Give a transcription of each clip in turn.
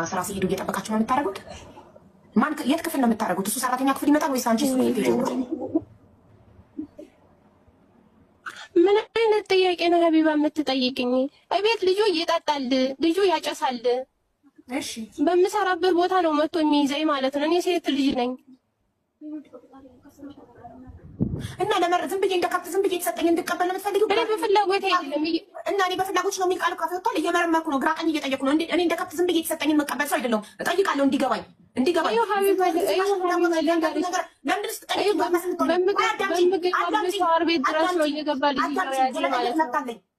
ስራ ሲሄዱ እየጠበቃችሁ ነው የምታደርጉት? ማን የት ክፍል ነው የምታደርጉት? እሱ ሰራተኛ ክፍል ይመጣል ወይስ አንቺ? ምን አይነት ጥያቄ ነው ሀቢባ የምትጠይቅኝ? እቤት ልጁ ይጠጣል፣ ልጁ ያጨሳል። እሺ በምሰራበት ቦታ ነው መጥቶ የሚይዘኝ ማለት ነው። እኔ ሴት ልጅ ነኝ እና ዝም ብዬ እንደካፕት ዝም ብዬ የተሰጠኝ እንድቀበል ነው የምትፈልጊው? እኔ በፍላጎት አይደለም እና እኔ በፍላጎት ነው የሚል ቃል ካፍ ወጥቷል። እየመረመርኩ ነው፣ ግራ ቀኝ እየጠየቅኩ ነው። እኔ እንደካፕት ዝም ብዬ የተሰጠኝን መቀበል ሰው አይደለሁም። እጠይቃለሁ እንዲገባኝ ይኸው ሀቢባ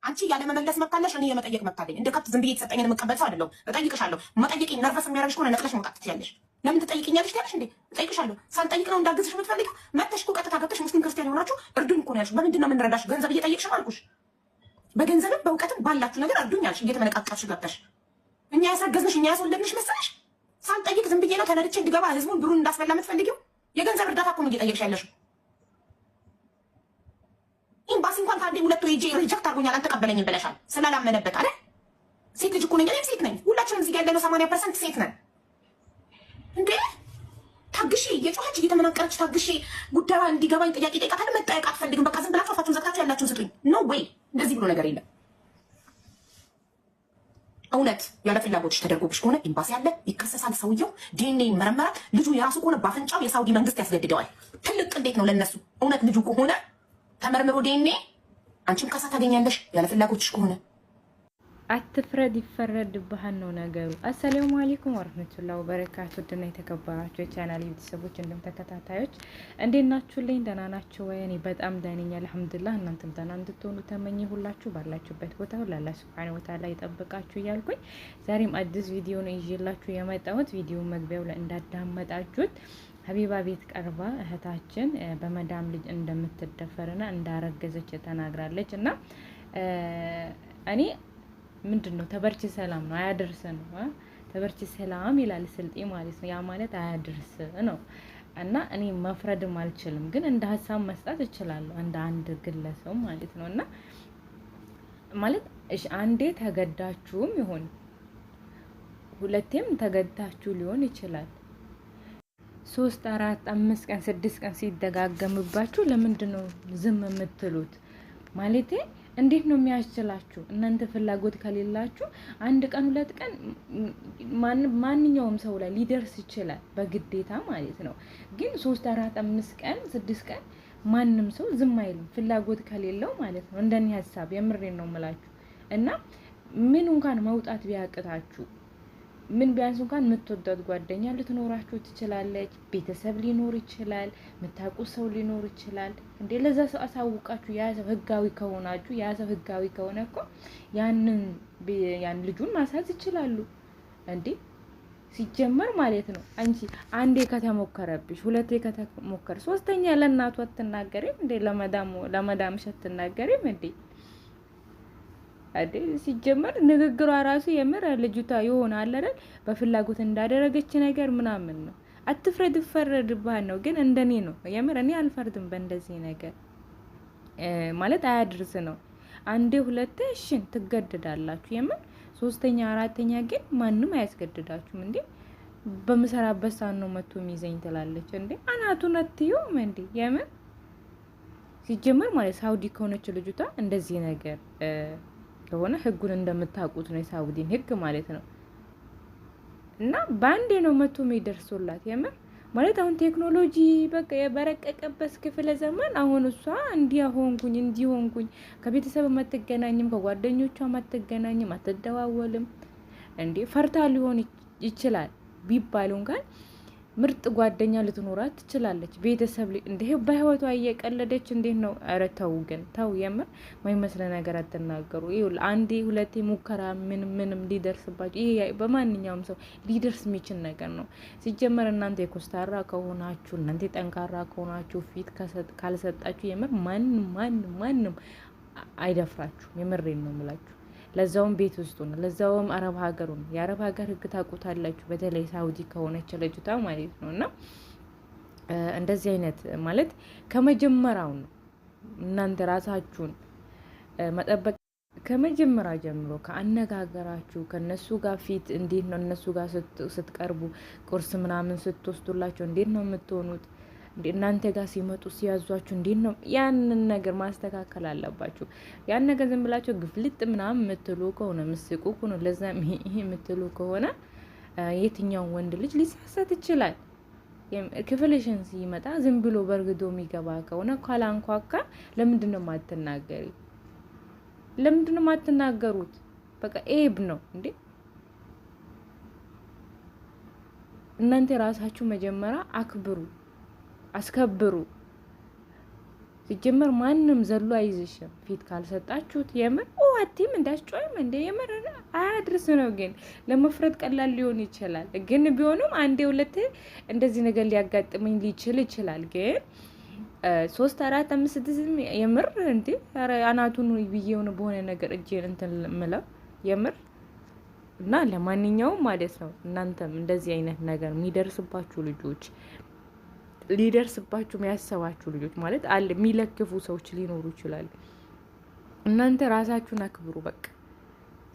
አንቺ ያለ መመለስ መብታለሽ፣ እኔ የመጠየቅ መብታለኝ። እንደ ከብት ዝም ብዬ የተሰጠኝን መቀበል ሰው አይደለሁም። እጠይቅሻለሁ። መጠየቅ ነርቨስ የሚያደርግሽ ከሆነ ነቅለሽ መውጣት ትችያለሽ። ለምን ትጠይቅኛለሽ ትያለሽ እንዴ? እጠይቅሻለሁ። ሳልጠይቅ ነው እንዳግዝሽ የምትፈልጊው? መተሽ እኮ ቀጥታ ገብተሽ ሙስሊም ክርስቲያን የሆናችሁ እርዱኝ እኮ ነው ያልሽው። በምንድን ነው የምንረዳሽ? ገንዘብ እየጠየቅሽ ነው አልኩሽ። በገንዘብም በእውቀትም ባላችሁ ነገር እርዱኝ አልሽ። እየተመነቃቀፍሽ ገብተሽ እኛ ያስረገዝንሽ እኛ ያስወለድንሽ መሰለሽ? ሳልጠይቅ ዝም ብዬ ነው ተነድቼ እንድገባ ህዝቡን ብሩን እንዳስበላ የምትፈልጊው? የገንዘብ እርዳታ እኮ ነው እየጠየቅሽ ያለሽው። ኤምባሲ እንኳን ከአንዴ ሁለት ወይ ሪጀክት አድርጎኛል አልተቀበለኝም ብለሻል። ስላላመነበት አይደል? ሴት ልጅ እኮ ነኝ፣ እኔም ሴት ነኝ። ሁላችንም እዚህ ጋር ያለነው 80% ሴት ነን እንዴ። ታግሼ እየጮኸች እየተመናቀረች ታግሼ ጉዳዩ እንዲገባኝ ጥያቄ ጠይቃታለሁ። መጠየቅ አትፈልግም። በቃ ዝም ብላችሁ አፋችሁን ዘግታችሁ ያላችሁን ስጡኝ። ኖ ዌይ፣ እንደዚህ ብሎ ነገር የለም። እውነት ያለ ፍላጎትሽ ተደርጎብሽ ከሆነ ኤምባሲ አለ፣ ይከሰሳል። ሰውየው ዲኤንኤ ይመረመራል። ልጁ የራሱ ከሆነ በአፍንጫው የሳውዲ መንግስት ያስገድደዋል። ትልቅ እንዴት ነው ለነሱ። እውነት ልጁ ከሆነ ተመርምሮ ዲኤንኤ አንቺም ካሳ ታገኛለሽ ያለ ፍላጎትሽ ከሆነ። አትፍረድ ይፈረድብሃል ነው ነገሩ። አሰላሙ አለይኩም ወራህመቱላሂ ወበረካቱ። ድና የተከበራችሁ የቻናል ቤተሰቦች እንደም ተከታታዮች እንዴት ናችሁልኝ? ደህና ናችሁ ወይ? እኔ በጣም ደህና ነኝ አልሐምዱሊላህ። እናንተም ደህና እንድትሆኑ ተመኘሁላችሁ። ባላችሁበት ቦታ ሁሉ አላህ ሱብሓነሁ ወተዓላ ይጠብቃችሁ እያልኩኝ ዛሬም አዲስ ቪዲዮ ነው ይዤላችሁ የመጣሁት። ቪዲዮ መግቢያው ላይ እንዳዳመጣችሁት ሀቢባ ቤት ቀርባ እህታችን በመዳም ልጅ እንደምትደፈርና እንዳረገዘች ተናግራለች። እና እኔ ምንድነው ተበርቺ ሰላም ነው አያድርስ ነው። ተበርቺ ሰላም ይላል ስልጤ ማለት ነው። ያ ማለት አያድርስ ነው። እና እኔ መፍረድም አልችልም፣ ግን እንደ ሀሳብ መስጠት እችላለሁ እንደ አንድ ግለሰብ ማለት ነው። እና ማለት እሺ አንዴ ተገዳችሁም ይሆን ሁለቴም ተገዳችሁ ሊሆን ይችላል። 3 4 5 ቀን 6 ቀን ሲደጋገምባችሁ ለምንድነው ዝም የምትሉት? ማለቴ እንዴት ነው የሚያስችላችሁ? እናንተ ፍላጎት ከሌላችሁ አንድ ቀን 2 ቀን ማንኛውም ሰው ላይ ሊደርስ ይችላል በግዴታ ማለት ነው። ግን 3 4 5 ቀን 6 ቀን ማንም ሰው ዝም አይልም ፍላጎት ከሌለው ማለት ነው። እንደኔ ሐሳብ የምሬን ነው የምላችሁ። እና ምን እንኳን መውጣት ቢያቅታችሁ ምን ቢያንስ እንኳን የምትወዳት ጓደኛ ልትኖራችሁ ትችላለች። ቤተሰብ ሊኖር ይችላል። የምታውቁት ሰው ሊኖር ይችላል። እንዴ ለዛ ሰው አሳውቃችሁ ያ ሰው ህጋዊ ከሆናችሁ ያ ሰው ህጋዊ ከሆነ እኮ ያን ልጁን ማሳዝ ይችላሉ እንዴ ሲጀመር ማለት ነው። አንቺ አንዴ ከተሞከረብሽ ሁለቴ ከተሞከረ ሶስተኛ ለእናቱ አትናገሪም እንዴ? ለመዳምሽ አትናገሪም እንዴ? አዴ ሲጀመር ንግግሯ ራሱ የምር ልጅቷ ይሆናል አይደል በፍላጎት እንዳደረገች ነገር ምናምን ነው። አትፍረድ ይፈረድብሃል ነው። ግን እንደኔ ነው የምር እኔ አልፈርድም በእንደዚህ ነገር ማለት አያድርስ ነው። አንዴ ሁለቴ እሺን ትገደዳላችሁ የምር። ሶስተኛ አራተኛ ግን ማንም አያስገድዳችሁም እንዴ። በመሰራበት ሳን ነው መጥቶ የሚይዘኝ ትላለች እንዴ። አናቱን አትዩም እንዴ የምር ሲጀመር ማለት ሳውዲ ከሆነች ልጅቷ እንደዚህ ነገር ከሆነ ህጉን እንደምታውቁት ነው የሳውዲን ህግ ማለት ነው። እና ባንዴ ነው መቶ የሚደርሱላት የምር ማለት አሁን ቴክኖሎጂ በቃ የበረቀቀበት ክፍለ ዘመን አሁን እሷ እንዲሆንኩኝ ከቤተሰብ አትገናኝም፣ ከጓደኞቿ አትገናኝም፣ አትደዋወልም። እንዴ ፈርታ ሊሆን ይችላል ቢባሉ እንኳን ምርጥ ጓደኛ ልትኖራት ትችላለች። ቤተሰብ እንዴ በህይወቷ እየቀለደች እንዴት ነው? ኧረ ተው ግን ተው የምር ማይመስለ ነገር አትናገሩ። ይሁን አንዴ ሁለቴ ሙከራ ምንም ሊደርስባችሁ ይሄ በማንኛውም ሰው ሊደርስ የሚችል ነገር ነው። ሲጀመር እናንተ የኮስታራ ከሆናችሁ እናንተ ጠንካራ ከሆናችሁ ፊት ካልሰጣችሁ የምር ማንም አይደፍራችሁም። የምሬን ነው የምላችሁ። ለዛውም ቤት ውስጥ ነው፣ ለዛውም አረብ ሀገር ነው። የአረብ ሀገር ህግ ታውቁታላችሁ፣ በተለይ ሳውዲ ከሆነች ልጅቷ ማለት ነውና እንደዚህ አይነት ማለት ከመጀመሪያው ነው እናንተ ራሳችሁን መጠበቅ ከመጀመሪያ ጀምሮ ከአነጋገራችሁ ከነሱ ጋር ፊት እንዴት ነው እነሱ ጋር ስትቀርቡ ቁርስ ምናምን ስትወስዱላቸው እንዴት ነው የምትሆኑት? እናንተ ጋር ሲመጡ ሲያዟችሁ እንዴት ነው? ያንን ነገር ማስተካከል አለባችሁ። ያን ነገር ዝም ብላችሁ ግፍልጥ ምናምን የምትሉ ከሆነ ምስቁ ከሆነ ለዛ ይሄ የምትሉ ከሆነ የትኛው ወንድ ልጅ ሊሳሳት ይችላል? ክፍልሽን ሲመጣ ዝም ብሎ በርግዶ የሚገባ ከሆነ ካላንኳካ ለምንድን ነው የማትናገሪ? ለምንድን ነው የማትናገሩት? በቃ ኤብ ነው እንዴ? እናንተ ራሳችሁ መጀመሪያ አክብሩ፣ አስከብሩ። ሲጀመር ማንም ዘሎ አይዝሽም ፊት ካልሰጣችሁት። የምር አቲም እንዳስጮይም እንደ የምር አያድርስ ነው። ግን ለመፍረድ ቀላል ሊሆን ይችላል። ግን ቢሆንም አንዴ ሁለቴ እንደዚህ ነገር ሊያጋጥመኝ ሊችል ይችላል። ግን 3 4 5 6 የምር እንዴ አናቱን ብዬውን በሆነ ነገር እጄን እንትን ምለው የምር እና ለማንኛውም ማለት ነው እናንተም እንደዚህ አይነት ነገር የሚደርስባችሁ ልጆች ሊደርስባችሁ የሚያሰባችሁ ልጆች ማለት አለ የሚለክፉ ሰዎች ሊኖሩ ይችላሉ። እናንተ ራሳችሁን አክብሩ። በቃ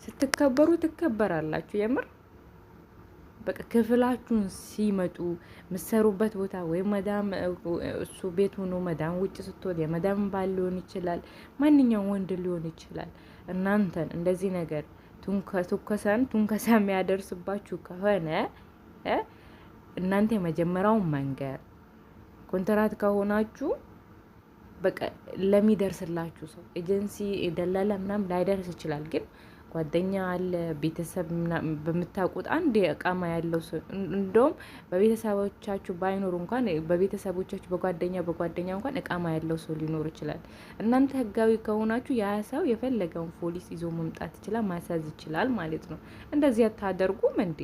ስትከበሩ ትከበራላችሁ። የምር በቃ ክፍላችሁን ሲመጡ ምሰሩበት ቦታ ወይ መዳም እሱ ቤት ሆኖ መዳም ውጭ ስትወድ የመዳም ባል ሊሆን ይችላል፣ ማንኛውም ወንድ ሊሆን ይችላል። እናንተን እንደዚህ ነገር ቱንከሳ የሚያደርስባችሁ ከሆነ እናንተ የመጀመሪያውን መንገር ኮንትራት ከሆናችሁ በቃ ለሚደርስላችሁ ሰው ኤጀንሲ ደላላ ምናምን ላይደርስ ይችላል። ግን ጓደኛ አለ፣ ቤተሰብ በምታውቁት አንድ እቃማ ያለው ሰው እንደውም በቤተሰቦቻችሁ ባይኖሩ እንኳን በቤተሰቦቻችሁ በጓደኛ እንኳን እቃማ ያለው ሰው ሊኖር ይችላል። እናንተ ህጋዊ ከሆናችሁ ያ ሰው የፈለገውን ፖሊስ ይዞ መምጣት ይችላል፣ ማሳዝ ይችላል ማለት ነው። እንደዚህ አታደርጉም እንዴ?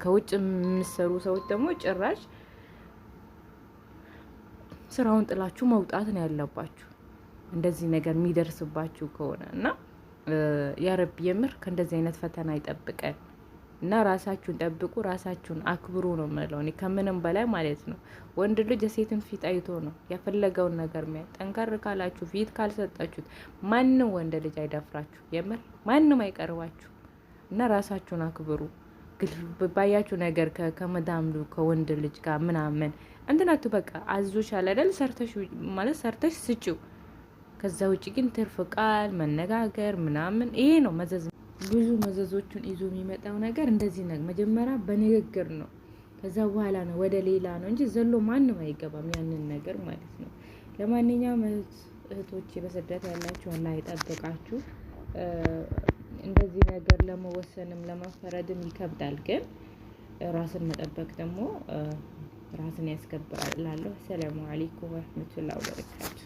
ከውጭ የምትሰሩ ሰዎች ደግሞ ጭራሽ ስራውን ጥላችሁ መውጣት ነው ያለባችሁ፣ እንደዚህ ነገር የሚደርስባችሁ ከሆነ እና ያረብ የምር ከእንደዚህ አይነት ፈተና ይጠብቀን እና ራሳችሁን ጠብቁ፣ ራሳችሁን አክብሩ ነው የምለው እኔ ከምንም በላይ ማለት ነው። ወንድ ልጅ የሴትን ፊት አይቶ ነው ያፈለገውን ነገር ሚያ ጠንከር ካላችሁ ፊት ካልሰጣችሁት ማንም ወንድ ልጅ አይደፍራችሁ፣ የምር ማንም አይቀርባችሁ እና ራሳችሁን አክብሩ። ባያችሁ ነገር ከመዳም ከወንድ ልጅ ጋር ምናምን እንትናቱ በቃ አዞሻል አይደል? ሰርተሽ ስጪው። ከዛ ውጭ ግን ትርፍ ቃል መነጋገር ምናምን ይሄ ነው መዘዝ። ብዙ መዘዞቹን ይዞ የሚመጣው ነገር እንደዚህ ነው። መጀመሪያ በንግግር ነው፣ ከዛ በኋላ ነው ወደ ሌላ ነው እንጂ ዘሎ ማንም አይገባም ያንን ነገር ማለት ነው። ለማንኛውም እህቶቼ በስደት ያላችሁ አላህ ይጠብቃችሁ። እንደዚህ ነገር ለመወሰንም ለመፈረድም ይከብዳል። ግን ራስን መጠበቅ ደግሞ ራስን ያስከብራል እላለሁ። ሰላሙ አለይኩም ወራህመቱላሂ ወበረካቱ።